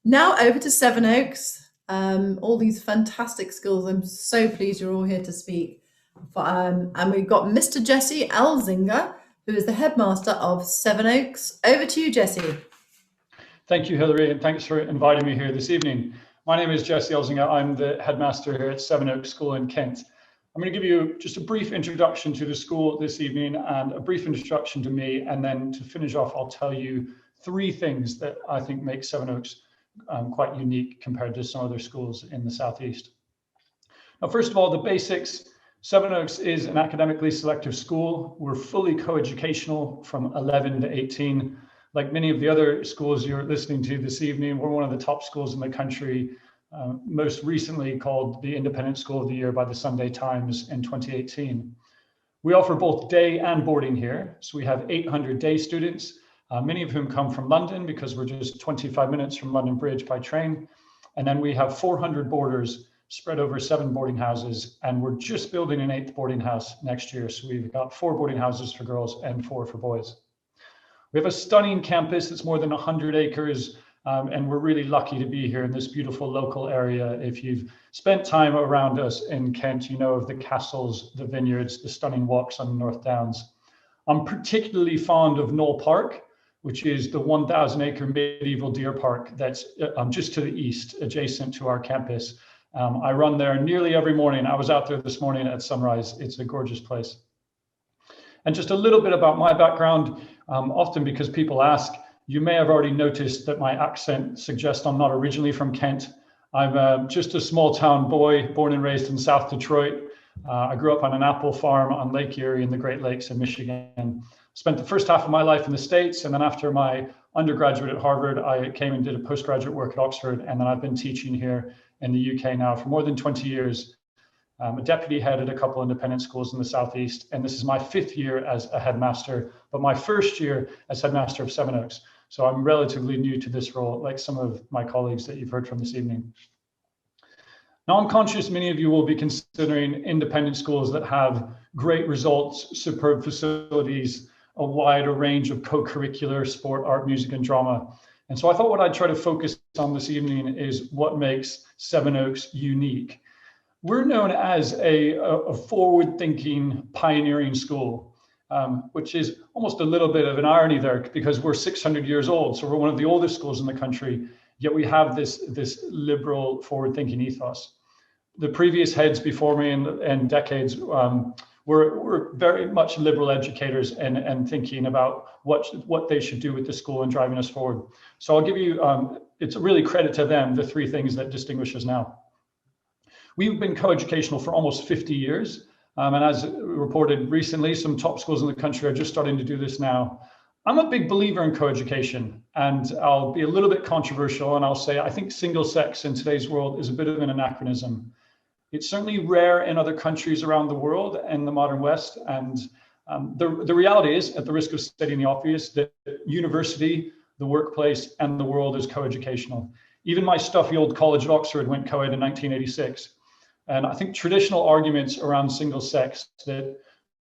Now over to Sevenoaks. All these fantastic skills. I'm so pleased you're all here to speak. And we've got Mr. Jesse Alzinger, who is the headmaster of Sevenoaks. Over to you, Jesse. Thank you, Hilary, and thanks for inviting me here this evening. My name is Jesse Alzinger. I'm the headmaster here at Sevenoaks School in Kent. I'm going to give you just a brief introduction to the school this evening and a brief introduction to me, and then to finish off, I'll tell you three things that I think make Sevenoaks quite unique compared to some other schools in the Southeast. Now, first of all, the basics. Sevenoaks is an academically selective school. We're fully coeducational from 11 to 18. Like many of the other schools you're listening to this evening, we're one of the top schools in the country, most recently called the Independent School of the Year by the Sunday Times in 2018. We offer both day and boarding here. So we have 800 day students, many of whom come from London because we're just 25 minutes from London Bridge by train. And then we have 400 boarders spread over 7 boarding houses, and we're just building an 8th boarding house next year. So we've got 4 boarding houses for girls and 4 for boys. We have a stunning campus that's more than 100 acres, and we're really lucky to be here in this beautiful local area. If you've spent time around us in Kent, you know of the castles, the vineyards, the stunning walks on the North Downs. I'm particularly fond of Knoll Park, which is the 1,000-acre medieval deer park that's just to the east, adjacent to our campus. I run there nearly every morning. I was out there this morning at sunrise. It's a gorgeous place. And just a little bit about my background, often because people ask, you may have already noticed that my accent suggests I'm not originally from Kent. I'm just a small town boy, born and raised in South Detroit. I grew up on an apple farm on Lake Erie in the Great Lakes in Michigan. Spent the first half of my life in the States, and then after my undergraduate at Harvard, I came and did a postgraduate work at Oxford, and then I've been teaching here in the UK now for more than 20 years. I'm a deputy head at a couple of independent schools in the Southeast, and this is my 5th year as a headmaster, but my first year as headmaster of Sevenoaks. So I'm relatively new to this role, like some of my colleagues that you've heard from this evening. Now, I'm conscious many of you will be considering independent schools that have great results, superb facilities, a wider range of co-curricular sport, art, music, and drama. And so I thought what I'd try to focus on this evening is what makes Sevenoaks unique. We're known as a forward-thinking, pioneering school, which is almost a little bit of an irony there because we're 600 years old. So we're one of the oldest schools in the country, yet we have this liberal, forward-thinking ethos. The previous heads before me in decades were very much liberal educators and thinking about what they should do with the school and driving us forward. So I'll give you, it's really credit to them, the 3 things that distinguish us now. We've been coeducational for almost 50 years. And as reported recently, some top schools in the country are just starting to do this now. I'm a big believer in coeducation, and I'll be a little bit controversial, and I'll say I think single sex in today's world is a bit of an anachronism. It's certainly rare in other countries around the world and the modern West. And the reality is, at the risk of stating the obvious, that university, the workplace, and the world is coeducational. Even my stuffy old college at Oxford went co-ed in 1986. And I think traditional arguments around single sex, that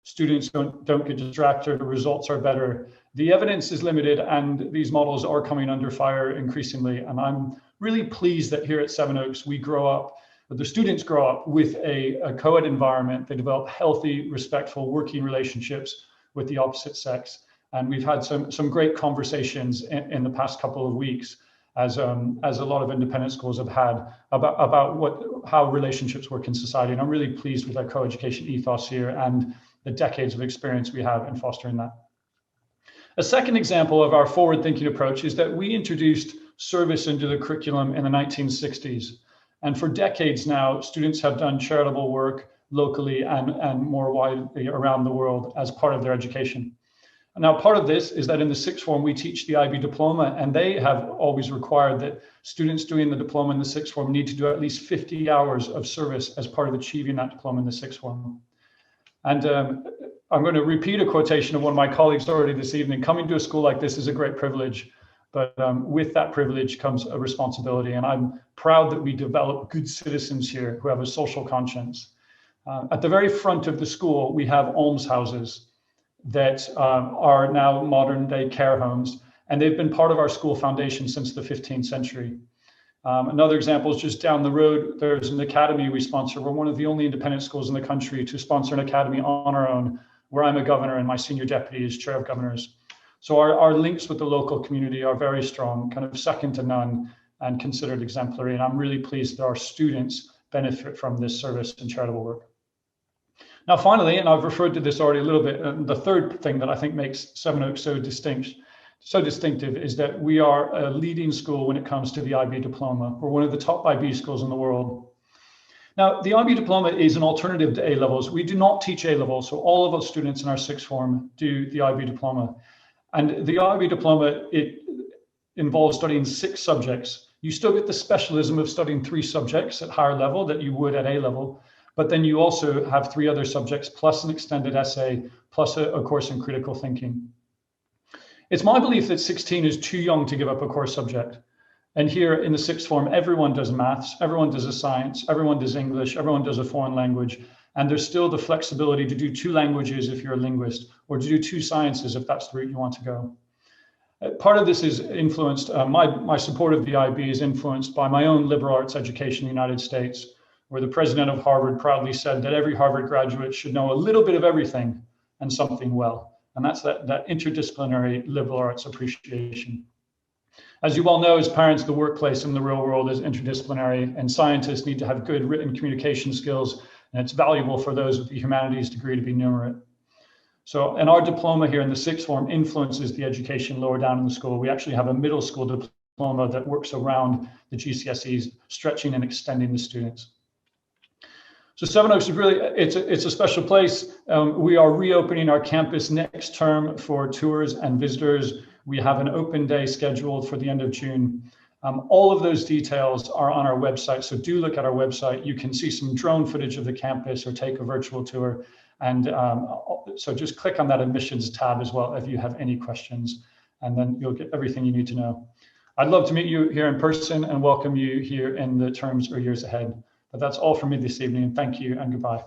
students don't get distracted, the results are better. The evidence is limited, and these models are coming under fire increasingly. And I'm really pleased that here at Sevenoaks, the students grow up with a co-ed environment. They develop healthy, respectful working relationships with the opposite sex. And we've had some great conversations in the past couple of weeks, as a lot of independent schools have had about how relationships work in society. And I'm really pleased with our co-education ethos here and the decades of experience we have in fostering that. A second example of our forward-thinking approach is that we introduced service into the curriculum in the 1960s. And for decades now, students have done charitable work locally and more widely around the world as part of their education. Now, part of this is that in the 6th form, we teach the IB diploma, and they have always required that students doing the diploma in the 6th form need to do at least 50 hours of service as part of achieving that diploma in the 6th form. And I'm going to repeat a quotation of one of my colleagues already this evening. Coming to a school like this is a great privilege, but with that privilege comes a responsibility. And I'm proud that we develop good citizens here who have a social conscience. At the very front of the school, we have almshouses that are now modern day care homes, and they've been part of our school foundation since the 15th century. Another example is just down the road, there's an academy we sponsor. We're one of the only independent schools in the country to sponsor an academy on our own, where I'm a governor and my senior deputy is chair of governors. So our links with the local community are very strong, kind of second to none, and considered exemplary. And I'm really pleased that our students benefit from this service and charitable work. Now, finally, and I've referred to this already a little bit, the third thing that I think makes Sevenoaks so distinctive is that we are a leading school when it comes to the IB diploma. We're one of the top IB schools in the world. Now, the IB diploma is an alternative to A levels. We do not teach A levels, so all of our students in our sixth form do the IB diploma. And the IB diploma, it involves studying 6 subjects. You still get the specialism of studying 3 subjects at higher level that you would at A level, but then you also have 3 other subjects plus an extended essay, plus a course in critical thinking. It's my belief that 16 is too young to give up a core subject. And here in the sixth form, everyone does maths, everyone does a science, everyone does English, everyone does a foreign language. And there's still the flexibility to do 2 languages if you're a linguist, or to do 2 sciences if that's the route you want to go. Part of this is influenced, my support of the IB is influenced by my own liberal arts education in the United States, where the president of Harvard proudly said that every Harvard graduate should know a little bit of everything and something well. And that's that interdisciplinary liberal arts appreciation. As you well know, as parents, the workplace in the real world is interdisciplinary, and scientists need to have good written communication skills, and it's valuable for those with the humanities degree to be numerate. So, and our diploma here in the sixth form influences the education lower down in the school. We actually have a middle school diploma that works around the GCSEs, stretching and extending the students. So Sevenoaks is really, it's a special place. We are reopening our campus next term for tours and visitors. We have an open day scheduled for the end of June. All of those details are on our website, so do look at our website. You can see some drone footage of the campus or take a virtual tour. And so just click on that admissions tab as well if you have any questions, and then you'll get everything you need to know. I'd love to meet you here in person and welcome you here in the terms or years ahead. But that's all from me this evening. Thank you and goodbye.